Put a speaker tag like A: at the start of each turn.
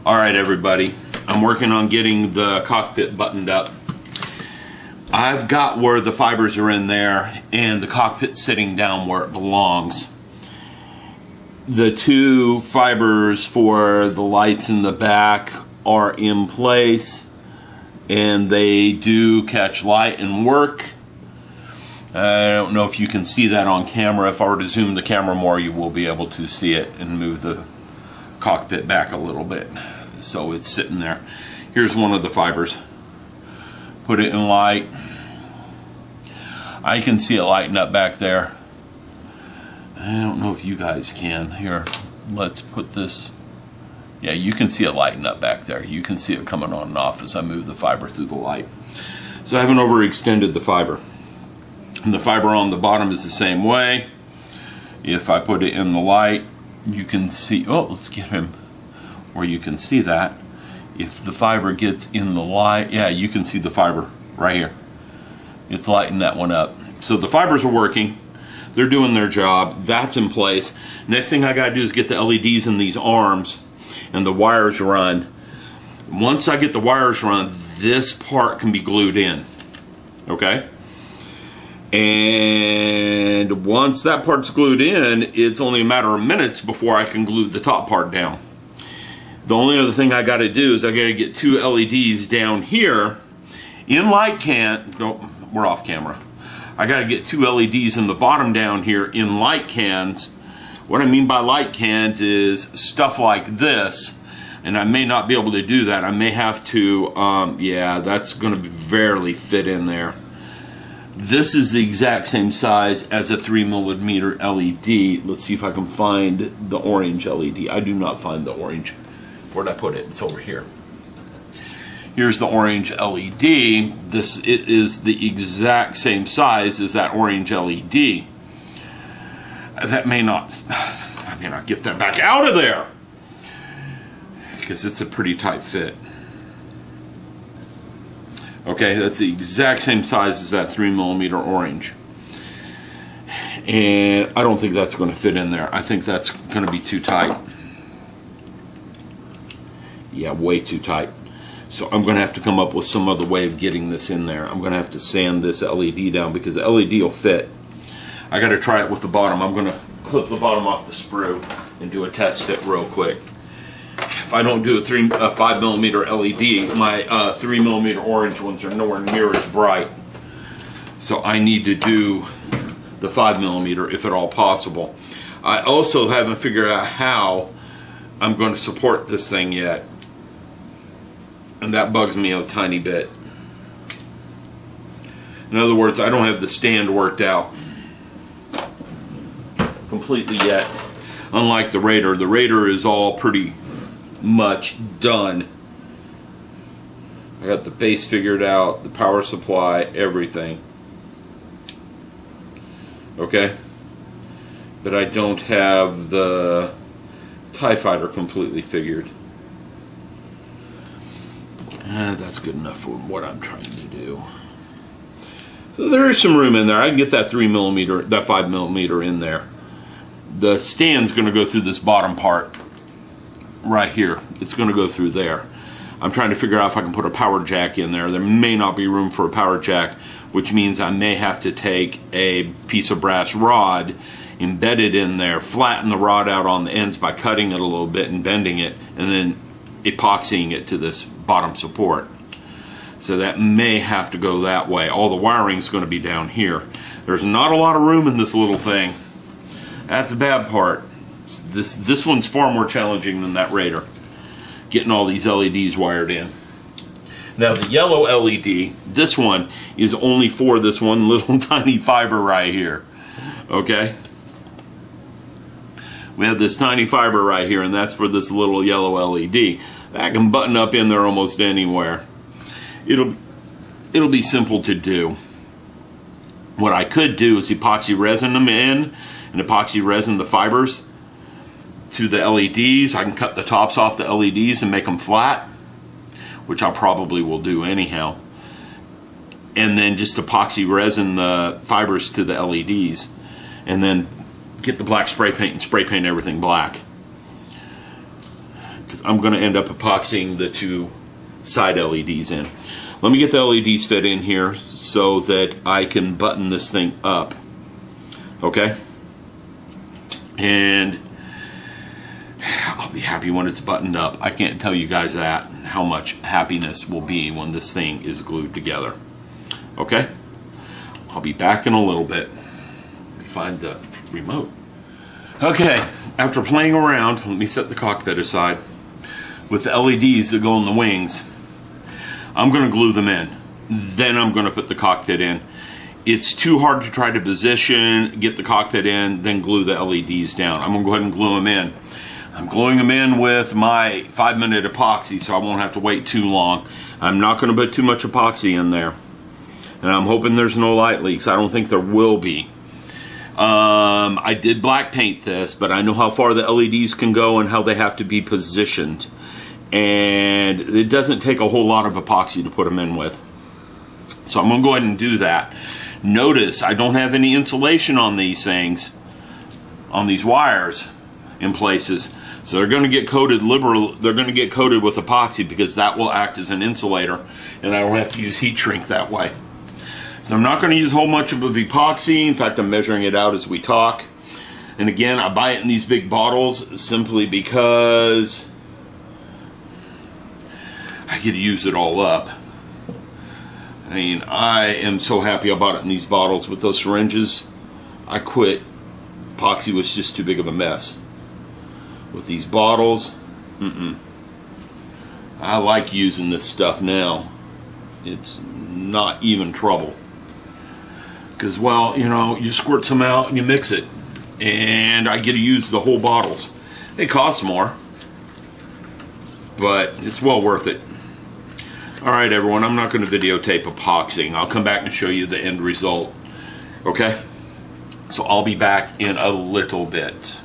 A: Alright everybody, I'm working on getting the cockpit buttoned up. I've got where the fibers are in there and the cockpit's sitting down where it belongs. The two fibers for the lights in the back are in place and they do catch light and work. I don't know if you can see that on camera. If I were to zoom the camera more, you will be able to see it and move the cockpit back a little bit. So it's sitting there. Here's one of the fibers. Put it in light. I can see it lighting up back there. I don't know if you guys can. Here, let's put this. Yeah, you can see it lighting up back there. You can see it coming on and off as I move the fiber through the light. So I haven't overextended the fiber. And the fiber on the bottom is the same way. If I put it in the light, you can see, oh, let's get him where you can see that. If the fiber gets in the light, yeah, you can see the fiber right here. It's lighting that one up. So the fibers are working. They're doing their job. That's in place. Next thing I gotta do is get the LEDs in these arms and the wires run. Once I get the wires run, this part can be glued in. Okay? And once that part's glued in, it's only a matter of minutes before I can glue the top part down. The only other thing I got to do is I got to get two LEDs down here in light can. No, we're off camera. I got to get two LEDs in the bottom down here in light cans. What I mean by light cans is stuff like this, and I may not be able to do that. I may have to, yeah, that's going to barely fit in there. This is the exact same size as a 3mm LED. Let's see if I can find the orange LED. I do not find the orange. Where'd I put it? It's over here. Here's the orange LED. It is the exact same size as that orange LED. That may not, I may not get that back out of there because it's a pretty tight fit. Okay, that's the exact same size as that 3mm orange. And I don't think that's going to fit in there. I think that's going to be too tight. Yeah, way too tight. So I'm going to have to come up with some other way of getting this in there. I'm going to have to sand this LED down because the LED will fit. I got to try it with the bottom. I'm going to clip the bottom off the sprue and do a test fit real quick. If I don't do a 5mm LED, my 3mm orange ones are nowhere near as bright. So I need to do the 5mm if at all possible. I also haven't figured out how I'm going to support this thing yet. And that bugs me a tiny bit. In other words, I don't have the stand worked out completely yet. Unlike the Raider. The Raider is all pretty much done. I got the base figured out, the power supply, everything. Okay? But I don't have the TIE Fighter completely figured. That's good enough for what I'm trying to do. So there is some room in there. I can get that 3mm, that 5mm in there. The stand's going to go through this bottom part right here. It's going to go through there. I'm trying to figure out if I can put a power jack in there. There may not be room for a power jack, which means I may have to take a piece of brass rod, embed it in there, flatten the rod out on the ends by cutting it a little bit and bending it, and then epoxying it to this bottom support. So that may have to go that way. All the wiring is going to be down here. There's not a lot of room in this little thing. That's a bad part. This one's far more challenging than that Raider. Getting all these LEDs wired in. Now the yellow LED, this one is only for this one little tiny fiber right here. Okay? We have this tiny fiber right here, and that's for this little yellow LED. That can button up in there almost anywhere. It'll be simple to do. What I could do is epoxy resin them in, and epoxy resin the fibers to the LEDs. I can cut the tops off the LEDs and make them flat, which I probably will do anyhow. And then just epoxy resin the fibers to the LEDs, and then get the black spray paint and spray paint everything black. because I'm going to end up epoxying the two side LEDs in. Let me get the LEDs fit in here so that I can button this thing up. Okay? And I'll be happy when it's buttoned up. I can't tell you guys that, how much happiness will be when this thing is glued together. Okay? I'll be back in a little bit. Let me find the remote. Okay, after playing around, let me set the cockpit aside with the LEDs that go in the wings. I'm going to glue them in. Then I'm going to put the cockpit in. It's too hard to try to position, get the cockpit in, then glue the LEDs down. I'm going to go ahead and glue them in. I'm gluing them in with my 5-minute epoxy, so I won't have to wait too long. I'm not going to put too much epoxy in there. And I'm hoping there's no light leaks. I don't think there will be. I did black paint this, but I know how far the LEDs can go and how they have to be positioned. And it doesn't take a whole lot of epoxy to put them in with. So I'm going to go ahead and do that. Notice I don't have any insulation on these things, on these wires in places. So they're going to get coated they're going to get coated with epoxy because that will act as an insulator, and I don't have to use heat shrink that way. So I'm not going to use a whole bunch of epoxy. In fact, I'm measuring it out as we talk. And again, I buy it in these big bottles simply because I get to use it all up. I mean, I am so happy I bought it in these bottles. With those syringes, I quit. Epoxy was just too big of a mess. With these bottles, I like using this stuff now. It's not even trouble. Because, well, you know, you squirt some out and you mix it. And I get to use the whole bottles. They cost more, but it's well worth it. Alright everyone, I'm not going to videotape epoxying. I'll come back and show you the end result. Okay? So I'll be back in a little bit.